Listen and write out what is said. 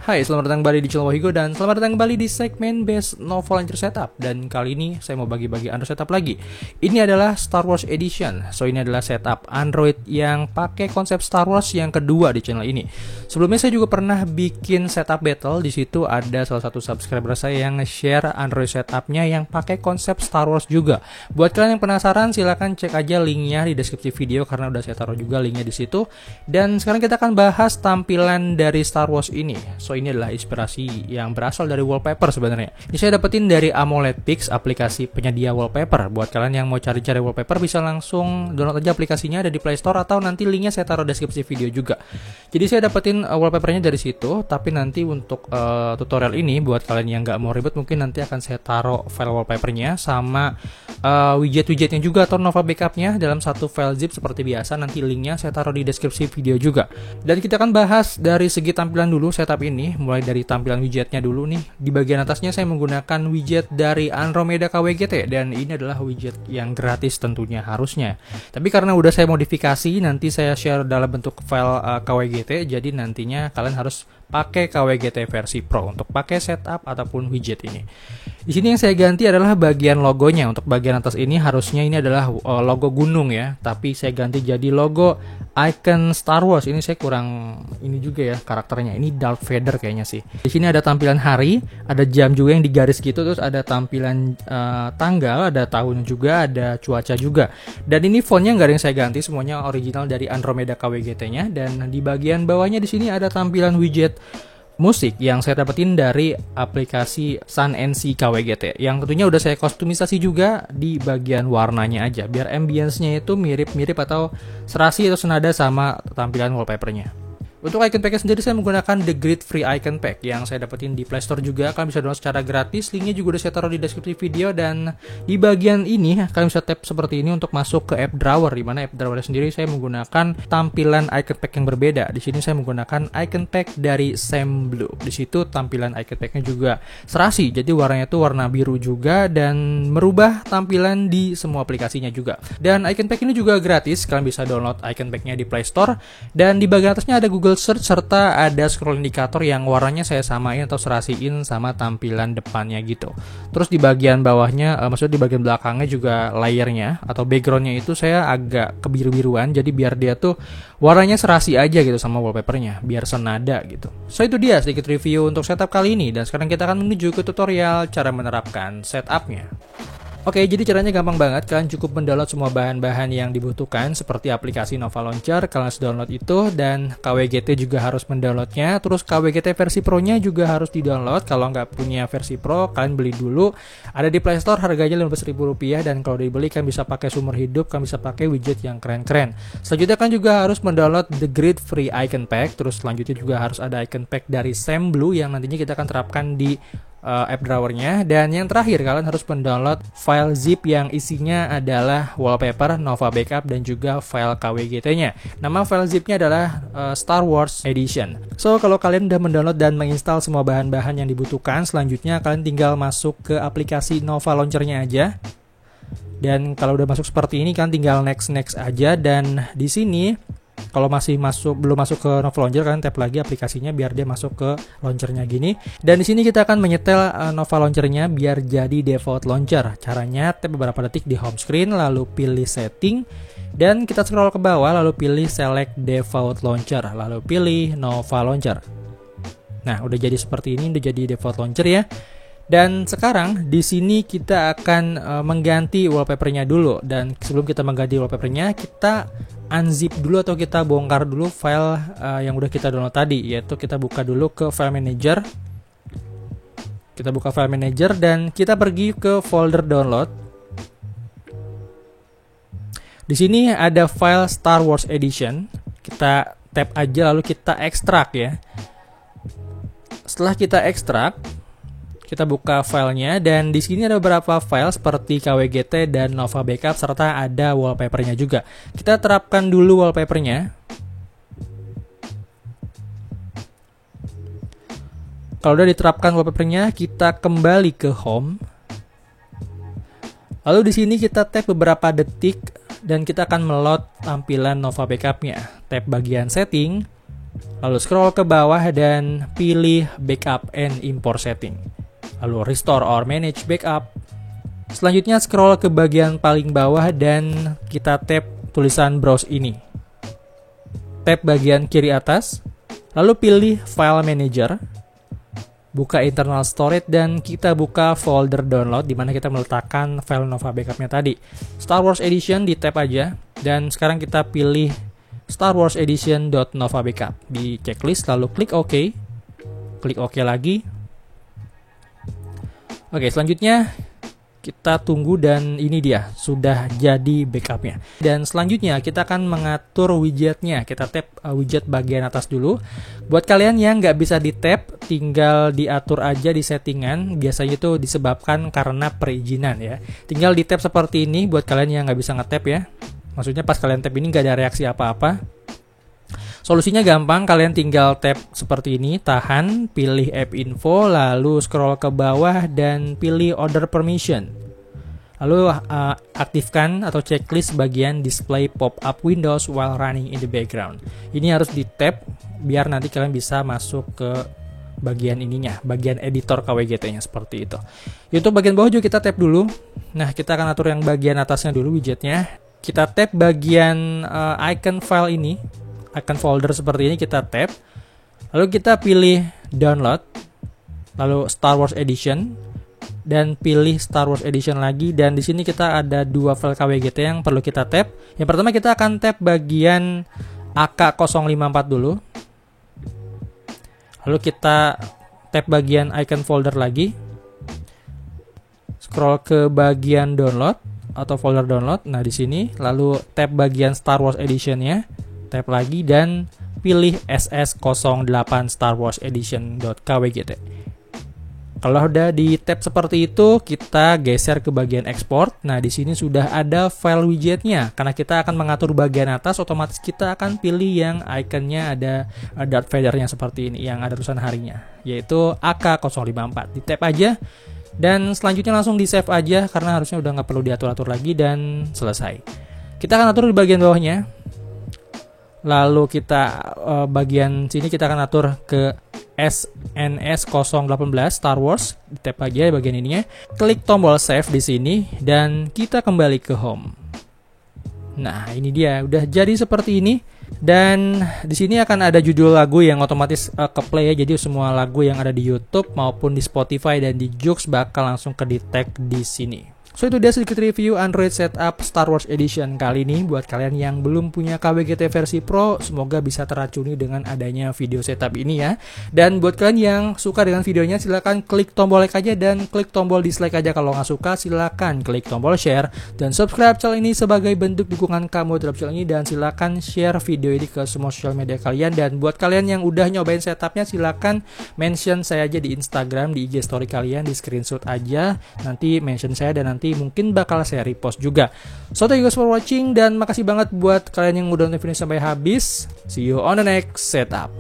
Hai, selamat datang kembali di channel Wahigo dan selamat datang kembali di segmen Best Novel Launcher Setup. Dan kali ini saya mau bagi-bagi Android setup lagi. Ini adalah Star Wars Edition. So ini adalah setup Android yang pakai konsep Star Wars yang kedua di channel ini. Sebelumnya saya juga pernah bikin setup battle. Di situ ada salah satu subscriber saya yang share Android setupnya yang pakai konsep Star Wars juga. Buat kalian yang penasaran, silahkan cek aja linknya di deskripsi video karena udah saya taruh juga linknya di situ. Dan sekarang kita akan bahas tampilan dari Star Wars ini. So ini adalah inspirasi yang berasal dari wallpaper sebenarnya. Ini saya dapetin dari AmoledPix, aplikasi penyedia wallpaper. Buat kalian yang mau cari-cari wallpaper bisa langsung download aja aplikasinya, ada di Play Store atau nanti linknya saya taruh deskripsi video juga. Jadi saya dapetin wallpapernya dari situ, tapi nanti untuk tutorial ini buat kalian yang nggak mau ribet mungkin nanti akan saya taruh file wallpapernya sama widget-widgetnya juga atau Nova backupnya dalam satu file zip seperti biasa. Nanti linknya saya taruh di deskripsi video juga. Dan kita akan bahas dari segi tampilan dulu setup ini. Mulai dari tampilan widgetnya dulu nih. Di bagian atasnya saya menggunakan widget dari Andromeda KWGT dan ini adalah widget yang gratis tentunya harusnya. Tapi karena udah saya modifikasi, nanti saya share dalam bentuk file KWGT, jadi nantinya kalian harus pakai KWGT versi Pro untuk pakai setup ataupun widget ini. Di sini yang saya ganti adalah bagian logonya. Untuk bagian atas ini harusnya ini adalah logo gunung ya, tapi saya ganti jadi logo icon Star Wars. Ini saya kurang ini juga ya karakternya. Ini Darth Vader kayaknya sih. Di sini ada tampilan hari, ada jam juga yang digaris gitu, terus ada tampilan tanggal, ada tahun juga, ada cuaca juga. Dan ini fontnya nggak ada yang saya ganti, semuanya original dari Andromeda KWGT-nya. Dan di bagian bawahnya di sini ada tampilan widget musik yang saya dapetin dari aplikasi Sun NC KWGT yang tentunya udah saya kostumisasi juga di bagian warnanya aja biar ambience-nya itu mirip-mirip atau serasi atau senada sama tampilan wallpapernya. Untuk icon packnya sendiri saya menggunakan The Grid Free Icon Pack yang saya dapetin di Play Store juga. Kalian bisa download secara gratis, linknya juga udah saya taruh di deskripsi video. Dan di bagian ini kalian bisa tap seperti ini untuk masuk ke app drawer, di mana app drawer sendiri saya menggunakan tampilan icon pack yang berbeda. Di sini saya menggunakan icon pack dari Sam Blue. Di situ tampilan icon packnya juga serasi, jadi warnanya itu warna biru juga dan merubah tampilan di semua aplikasinya juga. Dan icon pack ini juga gratis, kalian bisa download icon packnya di Play Store. Dan di bagian atasnya ada Google Search serta ada scroll indikator yang warnanya saya samain atau serasiin sama tampilan depannya gitu. Terus di bagian bawahnya, maksudnya di bagian belakangnya juga layernya atau backgroundnya itu saya agak kebiru-biruan, jadi biar dia tuh warnanya serasi aja gitu sama wallpapernya, biar senada gitu. So itu dia sedikit review untuk setup kali ini, dan sekarang kita akan menuju ke tutorial cara menerapkan setupnya. Oke, jadi caranya gampang banget. Kalian cukup mendownload semua bahan-bahan yang dibutuhkan seperti aplikasi Nova Launcher, kalian harus download itu, dan KWGT juga harus mendownloadnya. Terus KWGT versi Pro-nya juga harus di-download. Kalau nggak punya versi Pro, kalian beli dulu. Ada di Play Store, harganya Rp15.000, dan kalau dibeli kalian bisa pakai sumber hidup, kalian bisa pakai widget yang keren-keren. Selanjutnya kalian juga harus mendownload The Grid Free Icon Pack. Terus selanjutnya juga harus ada icon pack dari Sam Blue yang nantinya kita akan terapkan di app drawernya. Dan yang terakhir kalian harus mendownload file zip yang isinya adalah wallpaper, Nova backup, dan juga file KWGT-nya. Nama file zipnya adalah Star Wars Edition. So kalau kalian udah mendownload dan menginstal semua bahan-bahan yang dibutuhkan, selanjutnya kalian tinggal masuk ke aplikasi Nova Launcher-nya aja. Dan kalau udah masuk seperti ini kan tinggal next aja. Dan di sini kalau belum masuk ke Nova Launcher, kalian tap lagi aplikasinya biar dia masuk ke launchernya gini. Dan di sini kita akan menyetel Nova Launchernya biar jadi default launcher. Caranya tap beberapa detik di home screen, lalu pilih setting, dan kita scroll ke bawah, lalu pilih select default launcher, lalu pilih Nova Launcher. Nah, udah jadi seperti ini, udah jadi default launcher ya. Dan sekarang di sini kita akan mengganti wallpapernya dulu. Dan sebelum kita mengganti wallpapernya, kita unzip dulu atau kita bongkar dulu file yang udah kita download tadi, yaitu kita buka dulu ke file manager. Kita buka file manager dan kita pergi ke folder download. Di sini ada file Star Wars Edition. Kita tap aja lalu kita ekstrak ya. Setelah kita ekstrak, kita buka filenya, dan di sini ada beberapa file seperti KWGT dan Nova Backup serta ada wallpapernya juga. Kita terapkan dulu wallpapernya. Kalau udah diterapkan wallpapernya, kita kembali ke home. Lalu di sini kita tap beberapa detik dan kita akan meload tampilan Nova Backupnya. Tap bagian setting, lalu scroll ke bawah dan pilih backup and import setting. Lalu restore or manage backup. Selanjutnya scroll ke bagian paling bawah dan kita tap tulisan browse ini. Tap bagian kiri atas, lalu pilih file manager. Buka internal storage dan kita buka folder download di mana kita meletakkan file Nova Backupnya tadi. Star Wars Edition di tab aja dan sekarang kita pilih Star Wars Edition.Nova Backup di checklist, lalu klik OK. Klik OK lagi. Oke, selanjutnya kita tunggu dan ini dia, sudah jadi backupnya. Dan selanjutnya kita akan mengatur widgetnya. Kita tap widget bagian atas dulu. Buat kalian yang nggak bisa di tap, tinggal diatur aja di settingan. Biasanya itu disebabkan karena perizinan ya. Tinggal di tap seperti ini buat kalian yang nggak bisa nge-tap ya. Maksudnya pas kalian tap ini nggak ada reaksi apa-apa. Solusinya gampang, kalian tinggal tap seperti ini, tahan, pilih app info, lalu scroll ke bawah dan pilih order permission. Lalu aktifkan atau checklist bagian display pop-up windows while running in the background. Ini harus di tap biar nanti kalian bisa masuk ke bagian ininya, bagian editor KWGT-nya seperti itu. Untuk bagian bawah juga kita tap dulu. Nah, kita akan atur yang bagian atasnya dulu widgetnya. Kita tap bagian icon file ini. Icon folder seperti ini kita tap, lalu kita pilih download, lalu Star Wars Edition, dan pilih Star Wars Edition lagi. Dan di sini kita ada dua file KWGT yang perlu kita tap. Yang pertama kita akan tap bagian AK054 dulu, lalu kita tap bagian icon folder lagi, scroll ke bagian download atau folder download. Nah di sini, lalu tap bagian Star Wars Edition-nya. Tap lagi dan pilih SS08 Star Wars Edition.kwgt. Kalau udah di tap seperti itu, kita geser ke bagian export. Nah, di sini sudah ada file widgetnya. Karena kita akan mengatur bagian atas, otomatis kita akan pilih yang ikonnya ada Darth Vader-nya seperti ini, yang ada tulisan harinya, yaitu AK054. Di tap aja dan selanjutnya langsung di save aja karena harusnya udah nggak perlu diatur-atur lagi dan selesai. Kita akan atur di bagian bawahnya. Lalu kita bagian sini kita akan atur ke SNS018 Star Wars. Tap aja bagian ininya. Klik tombol save di sini dan kita kembali ke home. Nah, ini dia udah jadi seperti ini. Dan di sini akan ada judul lagu yang otomatis ke play ya. Jadi semua lagu yang ada di YouTube maupun di Spotify dan di Joox bakal langsung ke detect di sini. So itu dia sedikit review Android Setup Star Wars Edition kali ini. Buat kalian yang belum punya KWGT versi Pro, semoga bisa teracuni dengan adanya video setup ini ya. Dan buat kalian yang suka dengan videonya, silahkan klik tombol like aja dan klik tombol dislike aja. Kalau nggak suka, silahkan klik tombol share dan subscribe channel ini sebagai bentuk dukungan kamu terhadap channel ini. Dan silahkan share video ini ke semua sosial media kalian. Dan buat kalian yang udah nyobain setupnya, silahkan mention saya aja di Instagram, di IG story kalian, di screenshot aja. Nanti mention saya dan nanti mungkin bakal saya repost juga. So thank you guys for watching dan makasih banget buat kalian yang udah nonton video sampai habis. See you on the next setup.